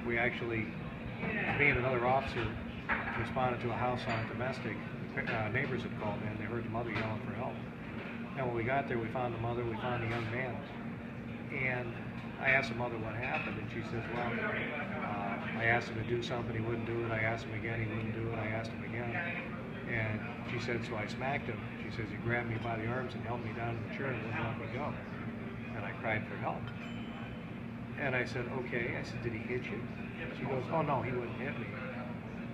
we actually, me and another officer, responded to a house on domestic. Neighbors had called in. They heard the mother yelling for help. And when we got there, we found the mother, we found the young man. And I asked the mother what happened, and she says, well, I asked him to do something, he wouldn't do it. I asked him again, he wouldn't do it. I asked him again. And she said, so I smacked him. She says, he grabbed me by the arms and held me down to the chair and wouldn't let me go. And I cried for help. And I said, okay. I said, did he hit you? She goes, oh no, he wouldn't hit me.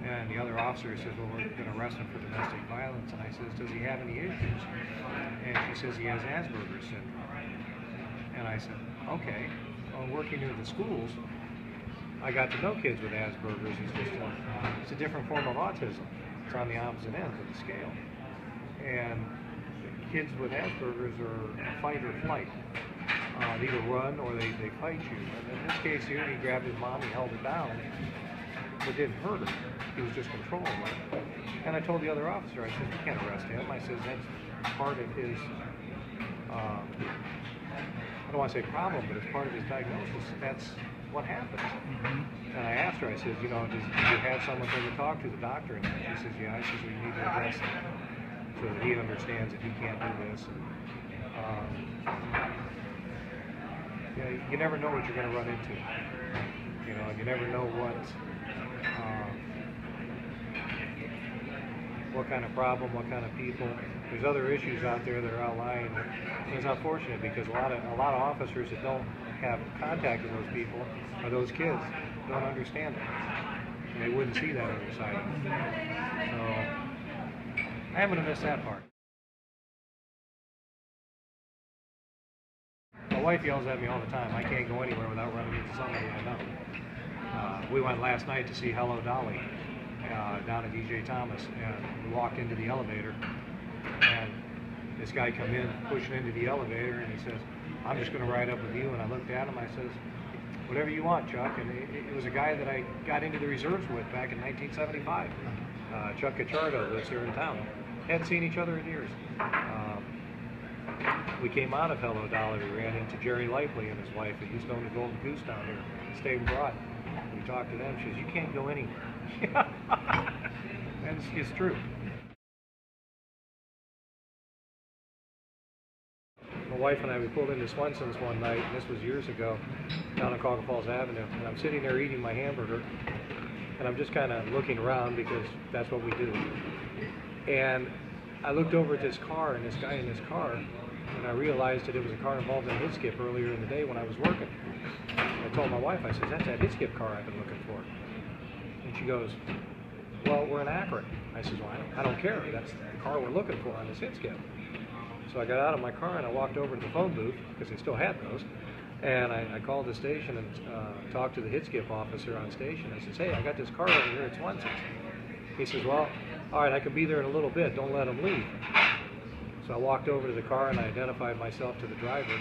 And the other officer says, well, we're going to arrest him for domestic violence. And I says, does he have any issues? And she says, he has Asperger's syndrome. And I said, okay. Well, working in the schools, I got to know kids with Asperger's. It's a different form of autism. It's on the opposite end of the scale. And kids with Asperger's are fight or flight. They either run or they fight you. And in this case here, he grabbed his mom, he held her down, but didn't hurt her. He was just controlling her. And I told the other officer, I said, you can't arrest him. I said, that's part of his, I don't want to say problem, but it's part of his diagnosis. That's what happens. Mm-hmm. And I asked her, I said, you know, did you have someone to talk to, the doctor? And she says, yeah. I says, we need to address him so that he understands that he can't do this. And, you never know what you're going to run into. You know, you never know what kind of problem, what kind of people. There's other issues out there that are outlying. It's unfortunate because a lot of officers that don't have contact with those people or those kids don't understand it. And they wouldn't see that other side. So I'm going to miss that part. My wife yells at me all the time. I can't go anywhere without running into somebody I know. We went last night to see Hello Dolly down at DJ Thomas, and we walked into the elevator, and this guy come in pushing into the elevator, and he says, I'm just going to ride up with you. And I looked at him, I says, whatever you want, Chuck. And it was a guy that I got into the reserves with back in 1975. Chuck Cacciardo lives here in town. Hadn't seen each other in years. We came out of Hello Dolly, we ran into Jerry Lively and his wife, and he's known the Golden Goose down here, stayed abroad. We talked to them, she says, you can't go anywhere. And it's true. My wife and I, we pulled into Swenson's one night, and this was years ago, down on Cuyahoga Falls Avenue, and I'm sitting there eating my hamburger, and I'm just kind of looking around because that's what we do. And I looked over at this car and this guy in this car, and I realized that it was a car involved in Hitskip earlier in the day when I was working. I told my wife, I said, that's that Hitskip car I've been looking for. And she goes, well, we're in Akron. I said, well, I don't care. That's the car we're looking for on this Hitskip. So I got out of my car and I walked over to the phone booth, because they still had those, and I called the station and talked to the Hitskip officer on station. I said, hey, I got this car over here at Swenson's. He says, well, all right, I can be there in a little bit. Don't let him leave. So I walked over to the car and I identified myself to the driver.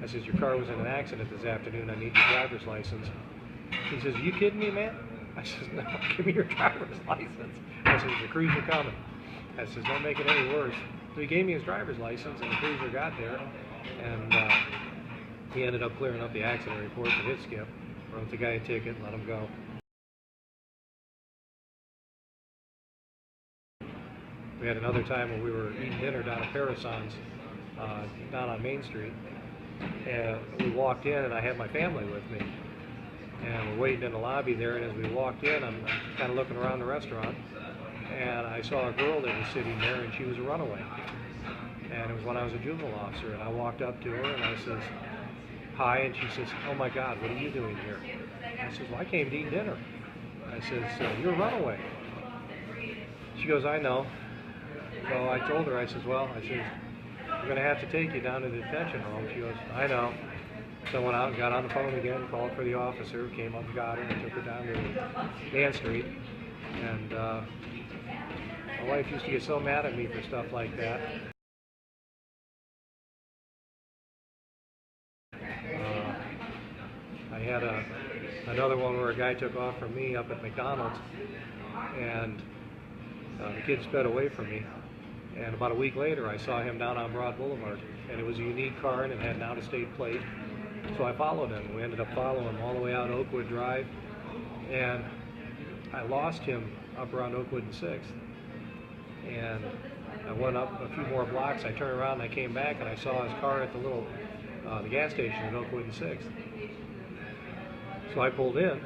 I says, your car was in an accident this afternoon. I need your driver's license. He says, are you kidding me, man? I says, no, give me your driver's license. I says, the cruiser coming. I says, don't make it any worse. So he gave me his driver's license, and the cruiser got there, and he ended up clearing up the accident report to Hitskip, wrote the guy a ticket, and let him go. We had another time when we were eating dinner down at Parason's, down on Main Street, and we walked in, and I had my family with me, and we're waiting in the lobby there, and as we walked in, I'm kind of looking around the restaurant, and I saw a girl that was sitting there, and she was a runaway. And it was when I was a juvenile officer, and I walked up to her, and I says, hi, and she says, oh my God, what are you doing here? I says, well, I came to eat dinner. I says, you're a runaway. She goes, I know. So I told her, I says, well, I says, we're going to have to take you down to the detention home. She goes, I know. So I went out and got on the phone again, called for the officer, came up and got her, and took her down to Dan Street. And my wife used to get so mad at me for stuff like that. I had another one where a guy took off from me up at McDonald's, and the kid sped away from me. And about a week later, I saw him down on Broad Boulevard, and it was a unique car, and it had an out-of-state plate. So I followed him. We ended up following him all the way out Oakwood Drive, and I lost him up around Oakwood and 6th. And I went up a few more blocks. I turned around and I came back and I saw his car at the gas station at Oakwood and 6th. So I pulled in,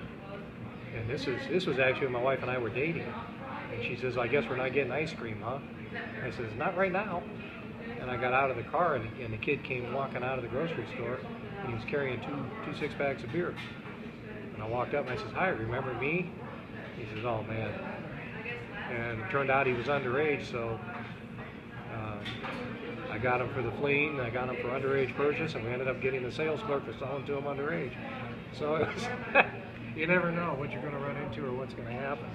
and this was actually when my wife and I were dating. And she says, "I guess we're not getting ice cream, huh?" I says, "Not right now." And I got out of the car, and the kid came walking out of the grocery store, and he was carrying two 6-packs of beer. And I walked up and I says, "Hi, remember me?" He says, "Oh man." And it turned out he was underage, so I got him for the fleeing, I got him for underage purchase, and we ended up getting the sales clerk for selling to him underage. So it was, you never know what you're going to run into or what's going to happen.